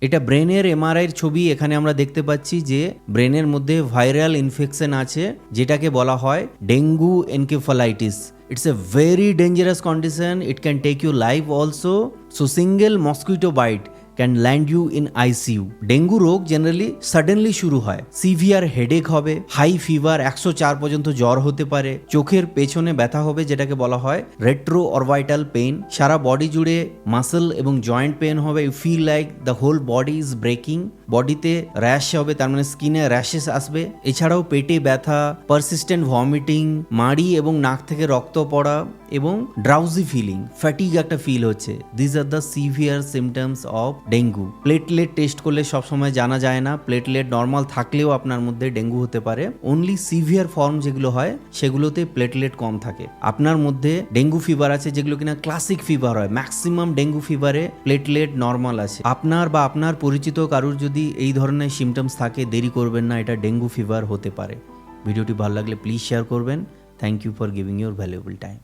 এটা ব্রেনের এমআরআইয়ের ছবি। এখানে আমরা দেখতে পাচ্ছি যে ব্রেনের মধ্যে ভাইরাল ইনফেকশন আছে, যেটাকে বলা হয় dengue encephalitis. It's a very dangerous condition. It can take your life also. So single mosquito bite can land you in ICU. Dengue রোগ জেনারেলি সাডেনলি শুরু হয়। সিভিয়ার হেডেক হবে, হাই ফিভার 104 পর্যন্ত জ্বর হতে পারে, চোখের পেছনে ব্যথা হবে যেটাকে বলা হয় রেট্রো অরবাইটাল পেইন, সারা বডি জুড়ে মাসল এবং জয়েন্ট পেন হবে। You feel like the whole body is breaking. বডিতে র্যাশ হবে, তার মানে স্কিনে র্যাশেস আসবে। এছাড়াও পেটে ব্যথা, পারসিস্টেন্ট ভমিটিং, মাড়ি এবং নাক থেকে রক্ত পড়া এবং ড্রাউজি ফিলিং, ফ্যাটিগ একটা ফিল হচ্ছে। This are the severe symptoms of dengue. Platelet test করলে সবসময় জানা যায় না, প্লেটলেট নর্মাল থাকলেও আপনার মধ্যে ডেঙ্গু হতে পারে। অনলি সিভিয়ার ফর্ম যেগুলো হয় সেগুলোতে প্লেটলেট কম থাকে। আপনার মধ্যে ডেঙ্গু ফিভার আছে যেগুলো কিনা ক্লাসিক ফিভার হয়, ম্যাক্সিমাম ডেঙ্গু ফিভারে প্লেটলেট নর্মাল আছে। আপনার বা আপনার পরিচিত কারুর যদি এই ধরনের সিমটমস থাকে, দেরি করবেন না, এটা ডেঙ্গু ফিভার হতে পারে। ভিডিওটি ভালো লাগলে প্লিজ শেয়ার করবেন। Thank you for giving your valuable time.